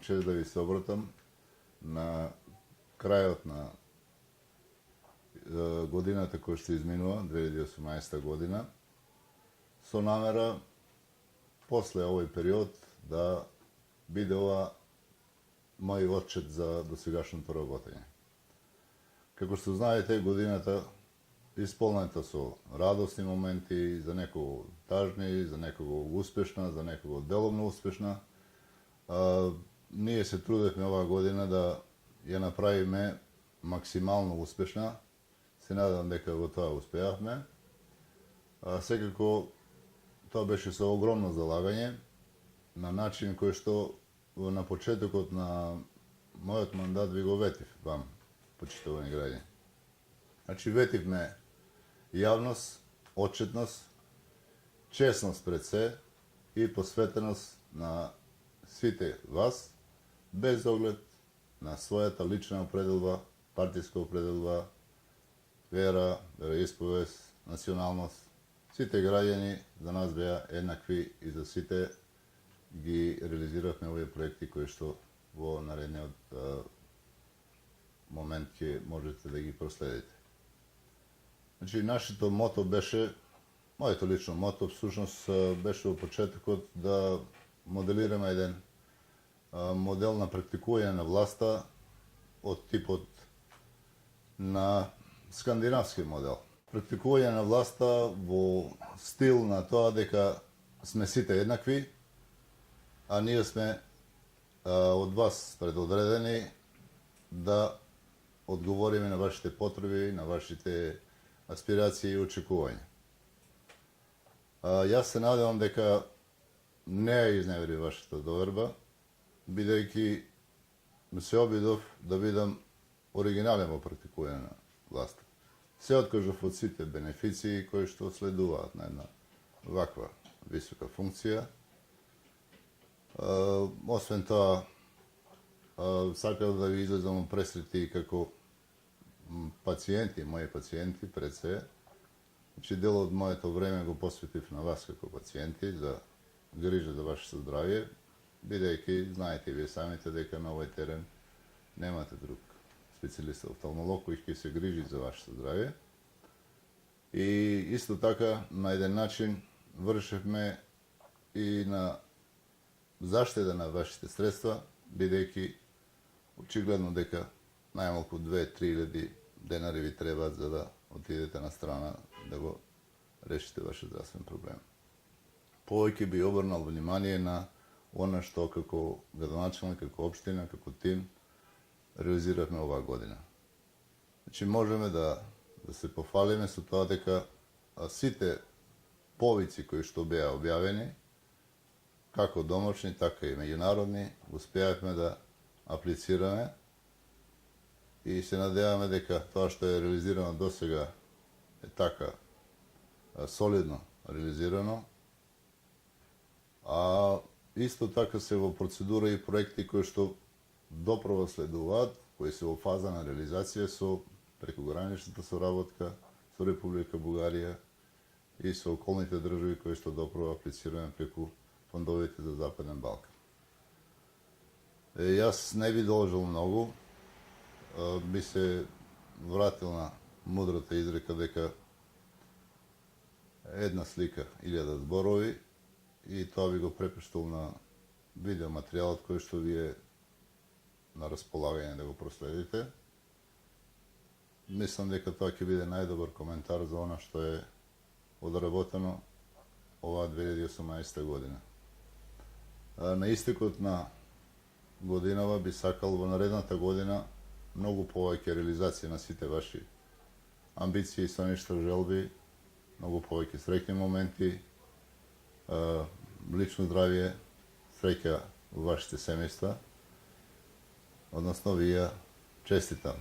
чест да ви се обратам на крајот на годината која што изминува, 2018 година, со намера после овој период да биде ова мој отчет за досегашното работење. Како што знаете, годината исполнета со радосни моменти, за некого тажни, за некого успешна, за некого деломно успешна. Ние се трудевме оваа година да ја направиме максимално успешна. Се надам дека во тоа успеавме. Секако тоа беше со огромно залагање, на начин кој што на почетокот на мојот мандат ви го ветив вам, почитувани граѓани. Значи, ветивме јавност, отчетност, честност пред се и посветеност на сите вас, без оглед на својата лична определба, партиска определба, вера, вероисповест, националност. Сите граѓани за нас беа еднакви и за сите ги реализиравме овие проекти кои што во наредниот момент ќе можете да ги проследите. Значи, нашето мото беше, моето лично мото, всушност беше во почетокот да моделираме еден модел на практикување на власта од типот на скандинавски модел. Практикување на власта во стил на тоа дека сме сите еднакви, а ние сме од вас предодредени да одговориме на вашите потреби, на вашите аспирации и очекувања. Јас се надевам дека не ја изневери вашата доверба, бидејќи се обидов да бидам оригинален во практикување на власта. Се откажав од сите бенефиции кои што следуваат на една ваква висока функција. Освен тоа, сакав да ви излезам пресрети како пациенти, мои пациенти пред се. Значи, дел од моето време го посветив на вас како пациенти за грижа за вашето здравје, бидејќи знаете вие самите дека на овој терен немате друг специјалист офталмолог кој ќе се грижи за вашето здравје. И исто така на еден начин вршевме и на заштеда на вашите средства, бидејќи очигледно дека најмалку 2-3 илјади денари ви требаат за да отидете на страна да го решите вашиот здравствен проблем. Повеќе би обрнал внимание на она што како градоначалник, како општина, како тим реализиравме оваа година. Значи, можеме да се пофалиме со тоа дека сите повици кои што беа објавени, како домашни, така и меѓународни, успеавме да аплицираме и се надеваме дека тоа што е реализирано досега е така солидно реализирано, а исто така се во процедура и проекти кои што доправо следуваат, кои се во фаза на реализација со прекограничната соработка со Република Бугарија и со околните држави кои што доправо аплицираме преку фондовите за Западен Балкан. Јас не би должил многу, би се вратил на мудрата изрека дека една слика, 1000 зборови, и тоа би го препуштил на видеоматеријалот кој што ви е на располагање да го проследите. Мислам дека тоа ќе биде најдобар коментар за она што е одработено оваа 2018 година. На истекот на годинава би сакал во наредната година многу повеќе реализација на сите ваши амбиции, соништа, желби, многу повеќе среќни моменти, лично здравје, среќа во вашите семејства. Односно, ви ја честитам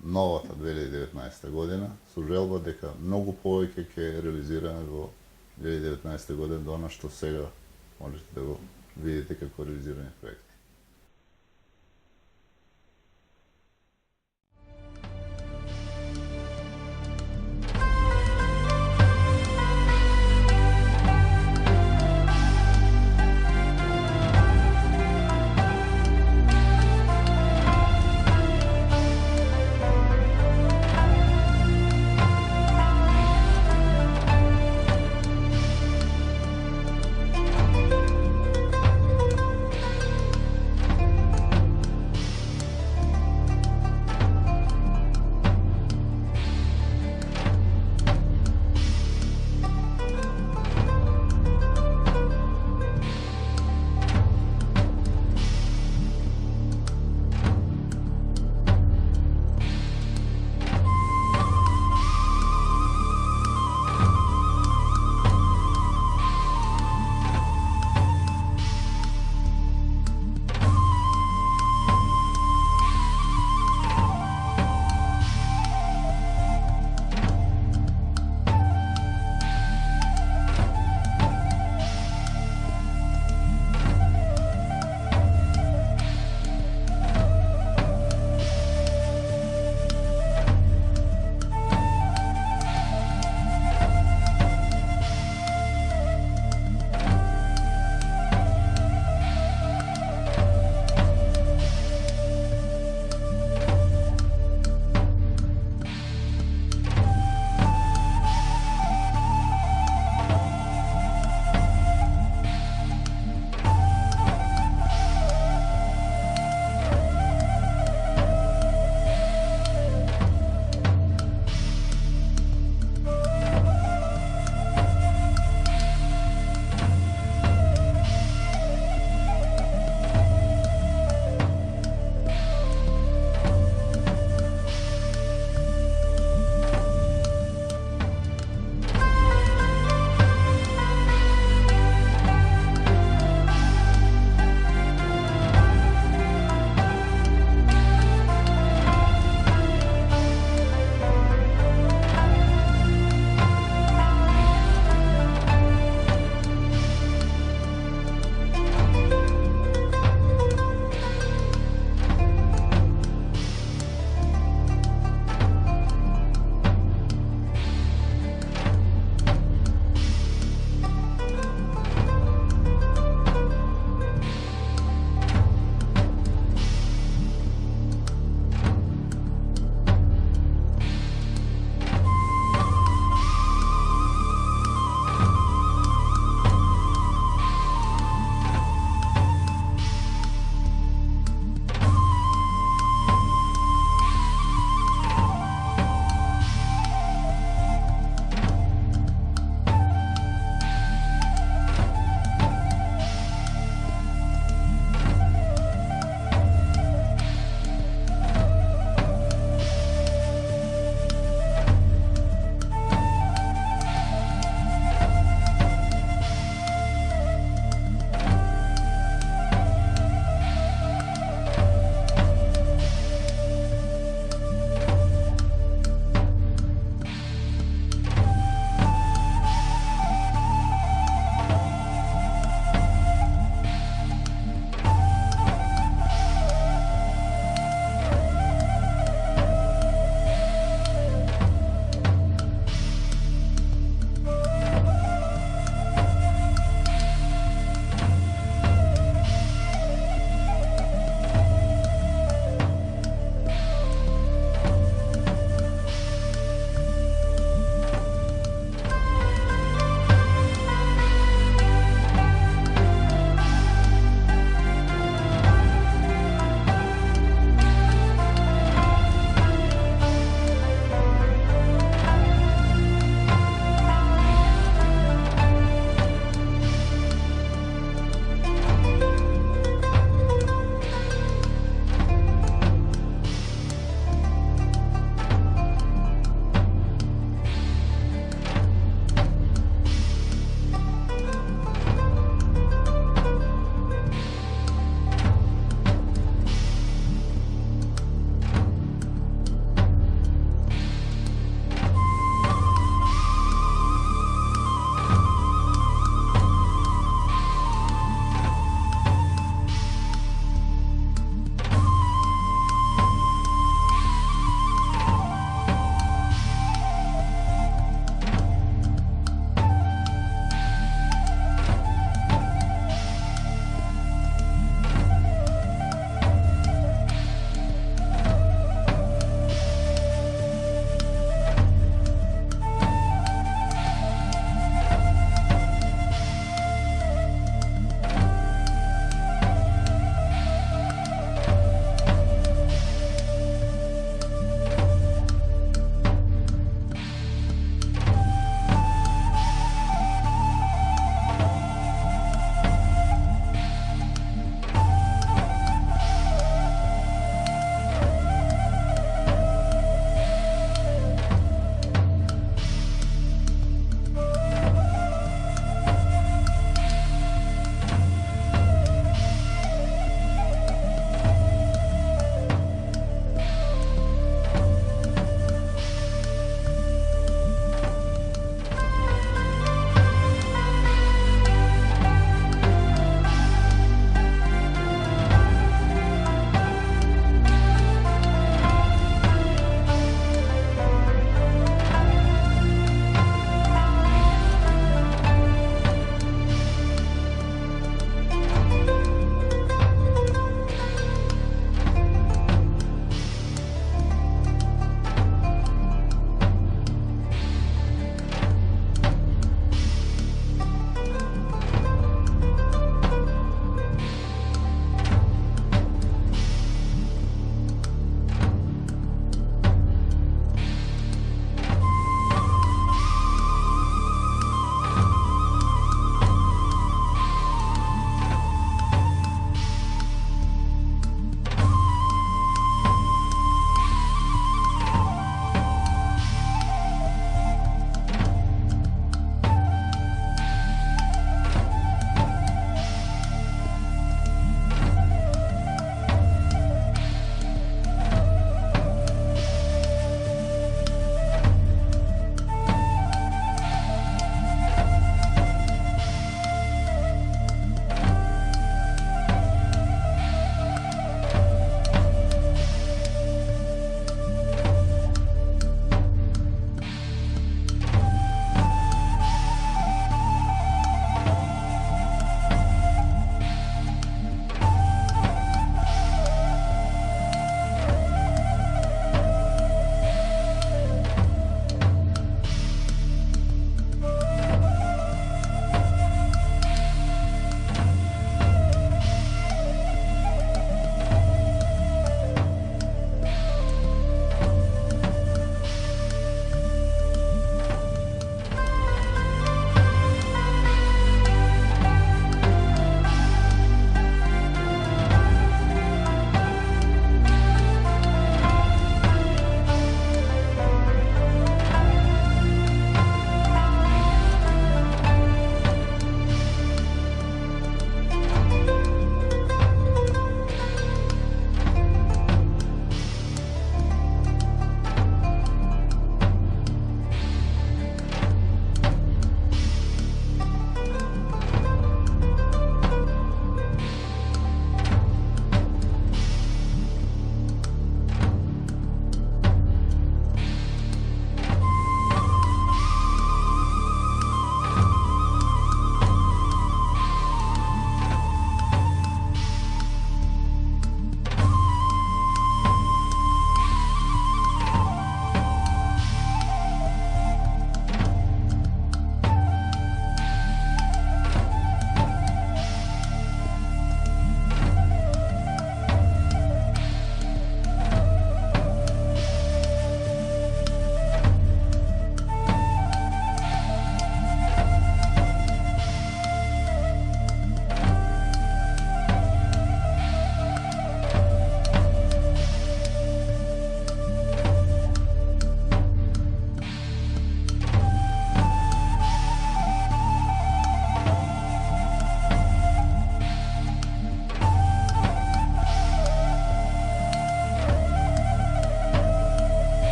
новата 2019 година со желба дека многу повеќе ќе реализираме во 2019 година до она што сега можете да го видите како реализирани проекти.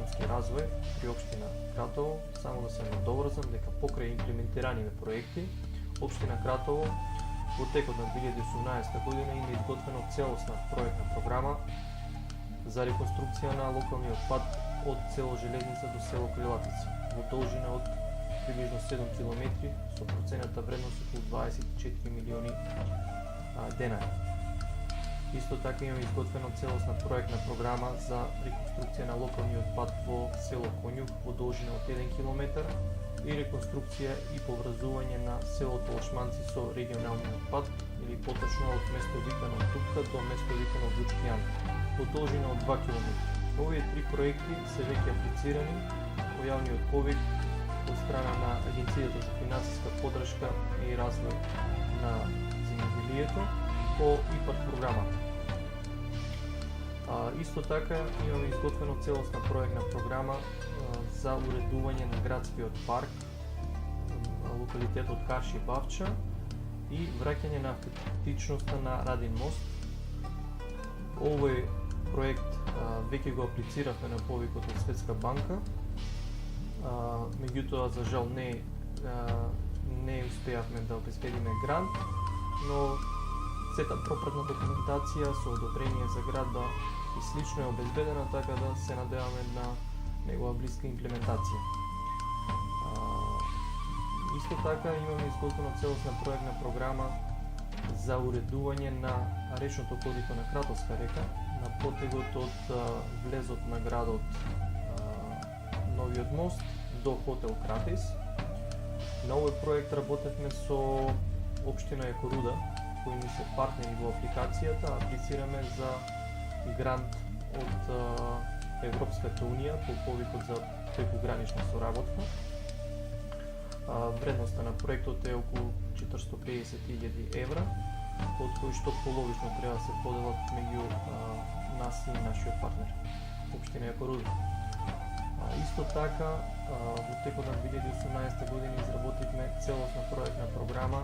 економски развој при општина Кратово, само да се надоврзам дека покрај имплементираните проекти, општина Кратово во текот на 2018 година има изготвено целосна проектна програма за реконструкција на локалниот пат од село Железница до село Крилатица во должина од приближно 7 км со процената вредност околу 24 милиони денари. Исто така имаме изготвено целосна проектна програма за реконструкција на локалниот пат во село Конјук во должина од 1 км и реконструкција и поврзување на селото Ошманци со регионалниот пат или поточно од место викано Тупка до место викано Вучкијан во должина од 2 км. Овие три проекти се веќе аплицирани во јавниот повик од страна на Агенцијата за финансиска поддршка и развој на земјоделието по ИПАРД програмата. Исто така имаме изготвено целосна проектна програма за уредување на градскиот парк, локалитетот Карши Бавча и враќање на автентичноста на Радин мост. Овој проект веќе го аплициравме на повикот од Светска банка, меѓутоа за жал не успеавме да обезбедиме грант, но сета пропратна документација со одобрение за градба и слично е обезбедена, така да се надеваме на негова блиска имплементација. Исто така имаме изготвена целосна проектна програма за уредување на речното корито на Кратовска река на потегот од влезот на градот Новиот мост до хотел Кратис. На овој проект работевме со општина Екоруда, кои ни се партнери во апликацијата. Аплицираме за грант од Европската унија по повикот за прекугранична соработка. Вредноста на проектот е околу 450.000 евра, од кои што половично треба да се поделат меѓу нас и нашиот партнер, општина Екоруда. Исто така, во текот на 2018 година изработивме целосна проектна програма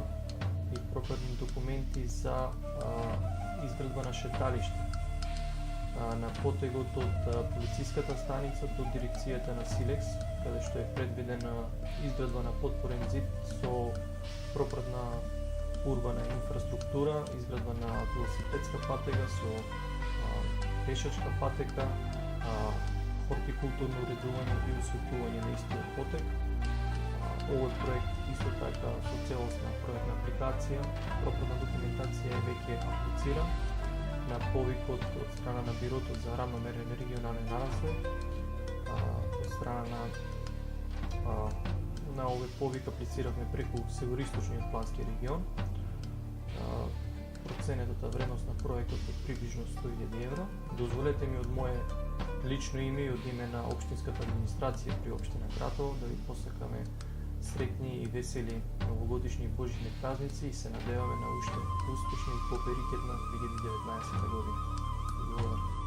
и пропратни документи за изградба на шеталиште на потегот од полициската станица до дирекцијата на Силекс, каде што е предвидена изградба на потпорен зид со пропратна урбана инфраструктура, изградба на велосипедска патека со пешачка патека, хортикултурно уредување и осветлување на истиот потек. Овој проект исто така со целосна проектна апликација, пропратна документација е веќе аплициран на повикот од страна на Бирото за рамномерен регионален развој. Од страна на овој повик аплициравме преку североисточниот плански регион. Проценетата вредност на проектот е приближно 100.000 евра. Дозволете ми од мое лично име и од име на општинската администрација при општина Кратово да ви посакаме среќни и весели новогодишни и божични празници и се надеваме на уште успешна и поперикетна 2019 година. Благодарам.